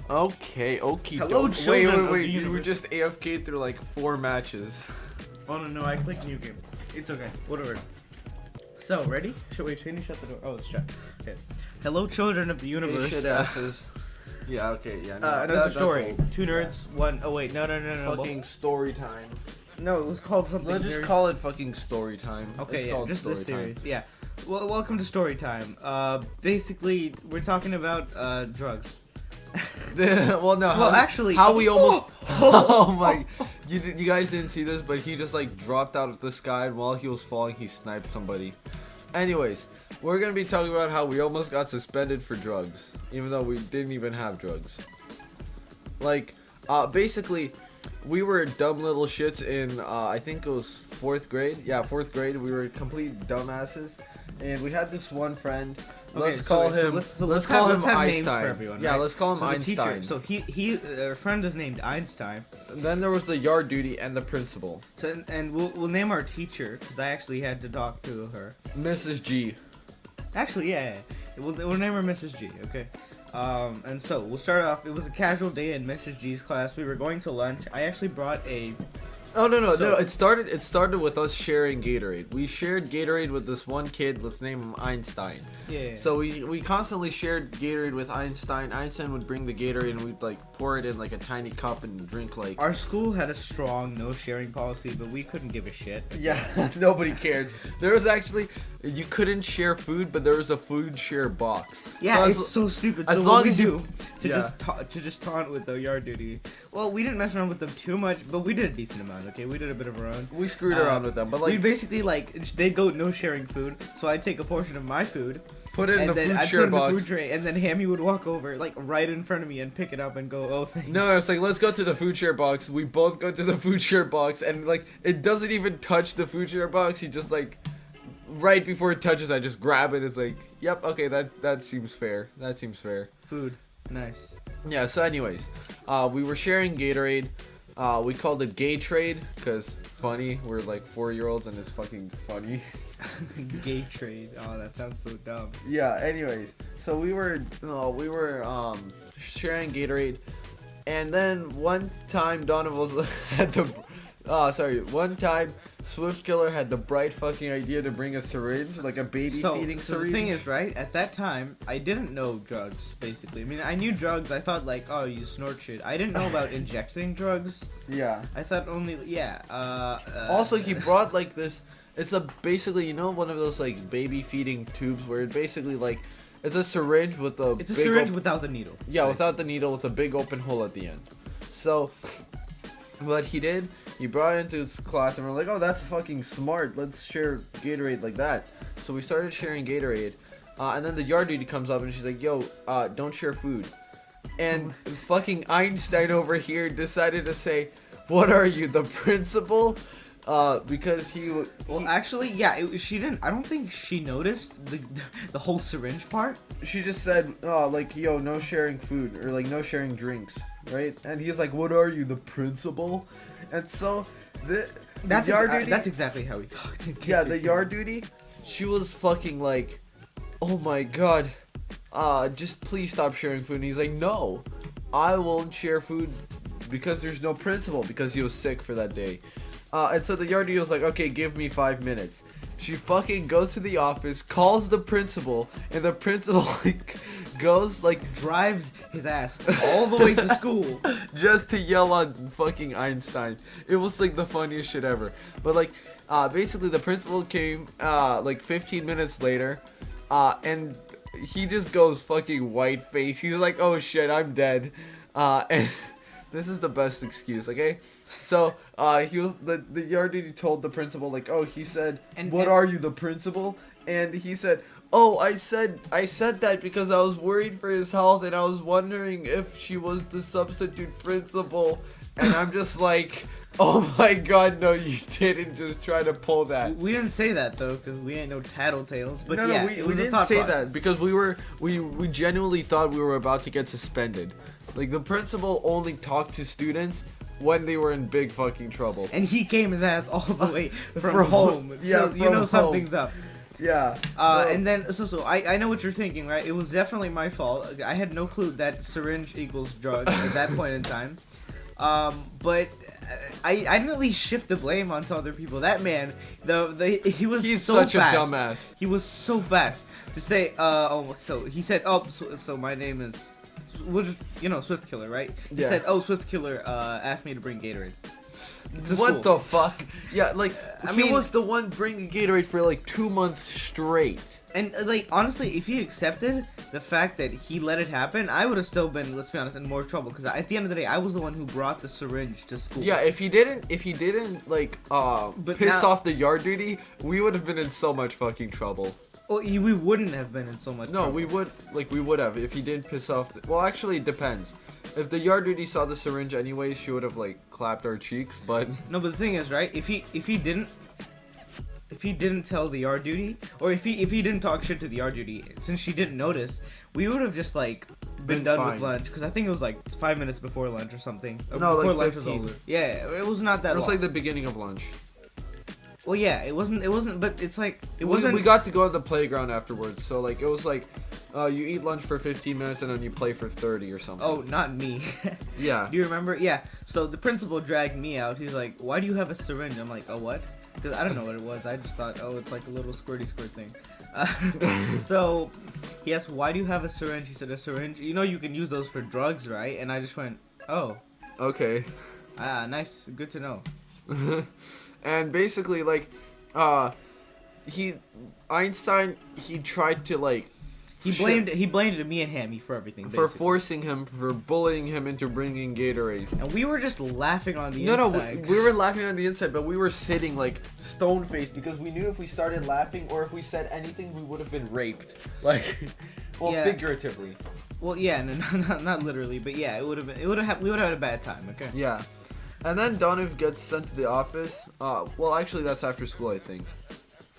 Okay. Hello, children of the Wait. You were universe. just AFK through like 4 matches. Oh no, I clicked new game. It's okay, whatever. So, ready? Can you shut the door? Oh, it's shut. Okay. Hello, children of the universe. Shit asses. Yeah, okay, yeah. No, Another that's story. old. Two nerds, one. Oh wait, no. Fucking story time. No, it was called something. Let's just call it fucking story time. Okay, It's yeah, called just story this time. series. Yeah. Well, welcome to story time. Basically, we're talking about drugs. Well, no. Well, actually, how we almost. Oh, Oh my! You guys didn't see this, but he just like dropped out of the sky, and while he was falling, he sniped somebody. Anyways, we're gonna be talking about how we almost got suspended for drugs, even though we didn't even have drugs. Like, basically, we were dumb little shits in I think it was 4th grade. Yeah, 4th grade. We were complete dumbasses, and we had this one friend. Let's call him Let's call have him names for Einstein. everyone, Yeah, right? let's call him So the Einstein. teacher. So he our friend is named Einstein. Then there was the yard duty and the principal, So and we'll name our teacher because I actually had to talk to her. Mrs. G. Actually, yeah. We'll name her Mrs. G. Okay. And so we'll start off. It was a casual day in Mrs. G's class. We were going to lunch. I actually brought a. Oh no! So- It started with us sharing Gatorade. We shared Gatorade with this one kid. Let's name him Einstein. Yeah. So we constantly shared Gatorade with Einstein. Einstein would bring the Gatorade and we'd like pour it in like a tiny cup and drink like. Our school had a strong no sharing policy, but we couldn't give a shit. Yeah, nobody cared. There was actually you couldn't share food, but there was a food share box. Yeah, So it's so stupid. as So long what we as you- do to Yeah. just taunt with the yard duty. Well, we didn't mess around with them too much, but we did a decent amount. Okay, we did a bit of our own. We screwed around with them, but we like basically like they'd go no sharing food, so I'd take a portion of my food put it in and the then food I'd share put it in box. the food tray, and then Hammy would walk over like right in front of me and pick it up and go, "Oh, thanks." No, it's like let's go to the food share box. We both go to the food share box, and like it doesn't even touch the food share box. You just like right before it touches, I just grab it. It's like, yep, okay, that seems fair. That seems fair. Food, nice. Yeah. So, anyways, we were sharing Gatorade. We called it Gay Trade because funny. We're like 4-year-olds, and it's fucking funny. Gay trade. Oh, that sounds so dumb. Yeah. Anyways, so we were sharing Gatorade, and then one time Donovan was had the one time Swift Killer had the bright fucking idea to bring a syringe, like a baby feeding So syringe. the thing is, right, at that time, I didn't know drugs, basically. I mean, I knew drugs. I thought, like, oh, you snort shit. I didn't know about injecting drugs. Yeah. I thought only, yeah. Also, he brought like this. It's a basically, you know, one of those like baby feeding tubes where it basically like it's a syringe with a. It's a big syringe without the needle. Yeah, without the needle, with a big open hole at the end. So, what he did, he brought it into his class, and we're like, oh, that's fucking smart. Let's share Gatorade like that. So we started sharing Gatorade, and then the yard duty comes up, and she's like, yo, don't share food. And fucking Einstein over here decided to say, what are you, the principal? Because Well, actually, yeah, she didn't. I don't think she noticed the whole syringe part. she just said, like, yo, no sharing food, or like, no sharing drinks, right? And he's like, what are you, the principal? And so, That's yard duty, that's exactly how he talked. yeah, the yard duty, she was fucking like, oh my god, just please stop sharing food. And he's like, no, I won't share food because there's no principal, because he was sick for that day. And so the yard duty was like, okay, give me 5 minutes. She fucking goes to the office, calls the principal, and the principal like goes like drives his ass all the way to school just to yell on fucking Einstein. It was like the funniest shit ever. But like basically the principal came like 15 minutes later, and he just goes fucking white face. He's like, oh shit, I'm dead. And this is the best excuse, okay? So he was the yard duty told the principal like, oh, he said, what are you, the principal? And he said, oh, I said that because I was worried for his health, and I was wondering if she was the substitute principal. And I'm just like, oh my god, no, you didn't just try to pull that. We didn't say that though, because we ain't no tattletales. But No, yeah, we it was a didn't thought say process. that because we genuinely thought we were about to get suspended. Like, the principal only talked to students when they were in big fucking trouble. And he came his ass all the way from home. Yeah, so you know from something's up. Yeah. And then so I know what you're thinking, right? It was definitely my fault. I had no clue that syringe equals drug at that point in time. But I didn't at least shift the blame onto other people. That man, he's so such fast. a dumbass. He was so fast to say, so he said, so my name is, we'll just, Swift Killer, right? He said, Swift Killer asked me to bring Gatorade. What the fuck? Yeah, like, I he mean- was the one bringing Gatorade for like 2 months straight. And like honestly, if he accepted the fact that he let it happen, I would have still been, let's be honest, in more trouble. Because at the end of the day, I was the one who brought the syringe to school. Yeah, if he didn't like piss now- off the yard duty, we would have been in so much fucking trouble. Well, we wouldn't have been in so much No, trouble. we would have if he didn't piss off. Well, actually, it depends. If the yard duty saw the syringe anyways, she would have like clapped our cheeks. But No, but the thing is, right? If he didn't tell the yard duty, or if he didn't talk shit to the yard duty, since she didn't notice, we would have just like been done with fine. lunch. Because I think it was like 5 minutes before lunch or something. Or No, before like lunch was 15. over. Yeah, it was not that it was long. like the beginning of lunch. Well, yeah, it wasn't. But it's like it We wasn't. got to go to the playground afterwards, so like it was like, you eat lunch for 15 minutes and then you play for 30 or something. Oh, not me. Yeah. Do you remember? Yeah. So the principal dragged me out. He's like, "Why do you have a syringe?" I'm like, "Oh, what?" Because I don't know what it was. I just thought, "Oh, it's like a little squirty squirt thing." So he asked, "Why do you have a syringe?" He said, "A syringe. You can use those for drugs, right?" And I just went, "Oh, Okay. nice, good to know." And basically, like, Einstein, he tried to like. He blamed me and Hammy for everything. For basically. forcing him, for bullying him into bringing Gatorade. And we were just laughing on the No, inside. we were laughing on the inside, but we were sitting like stone faced because we knew if we started laughing or if we said anything, we would have been raped. Like, well, Yeah. figuratively. Well, yeah, no, not literally, but yeah, we would have had a bad time. Okay. Yeah. And then Donovan gets sent to the office. Well, actually, that's after school, I think.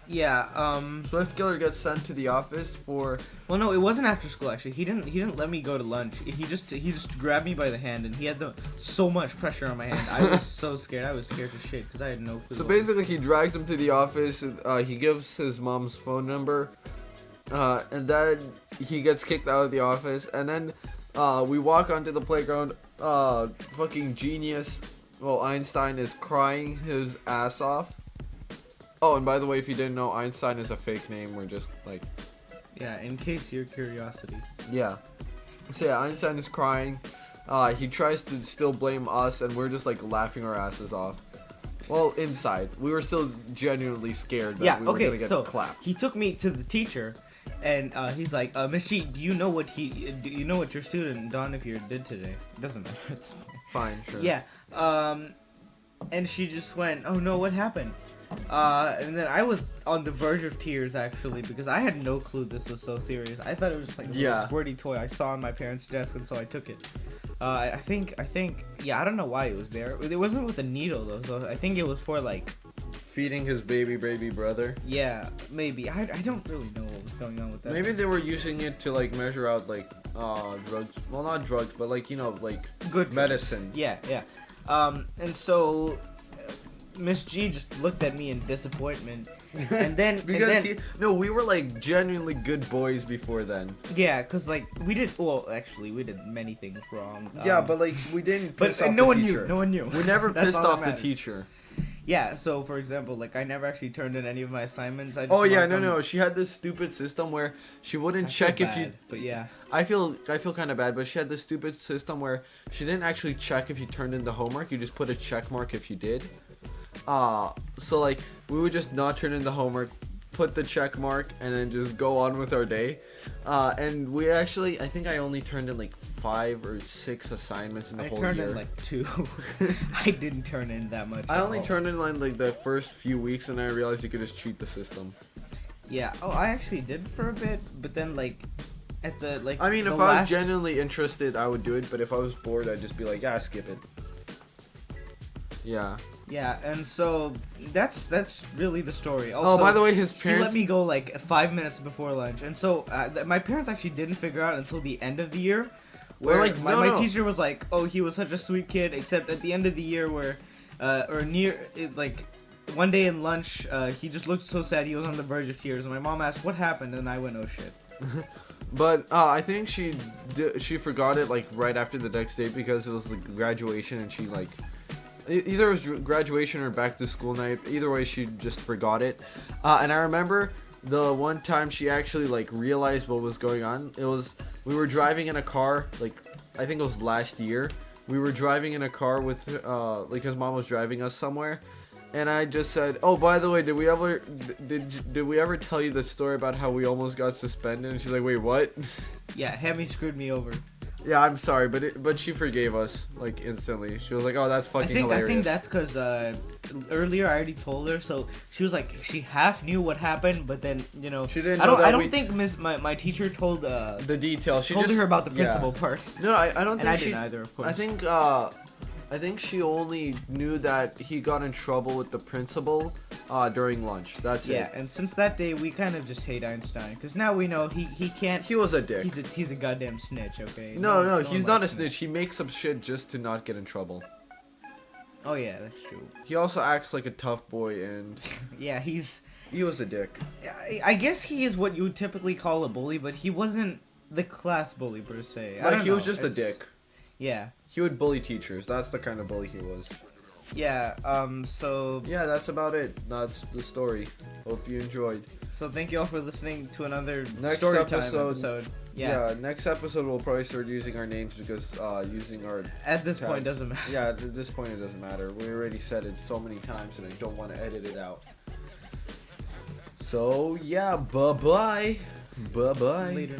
Yeah. Swift Killer gets sent to the office for. Well, no, it wasn't after school. Actually, he didn't let me go to lunch. He just grabbed me by the hand, and he had so much pressure on my hand. I was so scared. I was scared to shit because I had no clue. So what- basically, he drags him to the office. He gives his mom's phone number, and then he gets kicked out of the office. And then we walk onto the playground. Fucking genius. Well, Einstein is crying his ass off. Oh, and by the way, if you didn't know, Einstein is a fake name. We're just like, Yeah, in case your curiosity. yeah. So yeah, Einstein is crying. He tries to still blame us, and we're just like laughing our asses off. Well, inside, we were still genuinely scared that Yeah. we were Okay. gonna get So clapped. he took me to the teacher, and he's like, "Miss G, do you know what your student Donovan did today? It doesn't matter. It's Fine, sure. Yeah. And she just went, "Oh no, what happened?" And then I was on the verge of tears actually because I had no clue this was so serious. I thought it was just like a little Yeah. squirty toy I saw on my parents' desk, and so I took it. I think, yeah, I don't know why it was there. It wasn't with a needle though, so I think it was for like, Feeding his baby brother. yeah, maybe. I don't really know what was going on with that. Maybe they were using it to like measure out like drugs. Well, not drugs, but like like good medicine. Yeah, yeah. And so Miss G just looked at me in disappointment, and then Because we were like genuinely good boys before then. yeah, cause like we did many things wrong. Yeah, but like we didn't but piss off no the one teacher. knew. No one knew. We never That's pissed all that off the matters. teacher. Yeah, so for example, like I never actually turned in any of my assignments. I just Oh yeah, marked them- no. She had this stupid system where she wouldn't I feel check if you. bad, But yeah. I feel kind of bad, but she had this stupid system where she didn't actually check if you turned in the homework. You just put a check mark if you did. So like we would just not turn in the homework, put the check mark, and then just go on with our day. And we actually, I think I only turned in like 5 or 6 assignments in the I whole turned year. in like 2. I didn't turn in that much. I at only all. turned in like the first few weeks, and I realized you could just cheat the system. Yeah. Oh, I actually did for a bit, but then like at the like. I mean, the if I was last- genuinely interested, I would do it. But if I was bored, I'd just be like, yeah, skip it. Yeah. Yeah, and so that's really the story. Oh, Also, by the way, his he parents. let me go like 5 minutes before lunch, and so my parents actually didn't figure out until the end of the year, where Well, like, my no. teacher was like, "Oh, he was such a sweet kid," except at the end of the year, where or near it, like one day in lunch, he just looked so sad. He was on the verge of tears. And my mom asked what happened, and I went, "Oh shit." But I think she forgot it like right after the next day because it was like graduation, and she like either it was graduation or back to school night. Either way, she just forgot it. And I remember the one time she actually like realized what was going on. It was we were driving in a car, like I think it was last year. We were driving in a car with like his mom was driving us somewhere. And I just said, "Oh, by the way, did we ever tell you the story about how we almost got suspended?" And she's like, "Wait, what?" Yeah, Hammy screwed me over. Yeah, I'm sorry, but she forgave us like instantly. She was like, "Oh, that's fucking hilarious." I think that's because earlier I already told her, so she was like she half knew what happened, but then she didn't. I don't think my teacher told the details. She told just, her about the principal part. No, I don't think and I she didn't either, of course. I think she only knew that he got in trouble with the principal during lunch. That's it. Yeah, and since that day, we kind of just hate Einstein because now we know he can't. He was a dick. He's a goddamn snitch. Okay. No, he's not a snitch. He makes up shit just to not get in trouble. Oh yeah, that's true. He also acts like a tough boy, and yeah, he was a dick. I guess he is what you would typically call a bully, but he wasn't the class bully per se. Like he was just a dick. Yeah. He would bully teachers. That's the kind of bully he was. Yeah, so... Yeah, that's about it. That's the story. Hope you enjoyed. So thank you all for listening to another next episode. Yeah, next episode we'll probably start using our names because using our... At this point, it doesn't matter. Yeah, at this point it doesn't matter. We already said it so many times and I don't want to edit it out. So, yeah, bye-bye. Bye-bye. Later.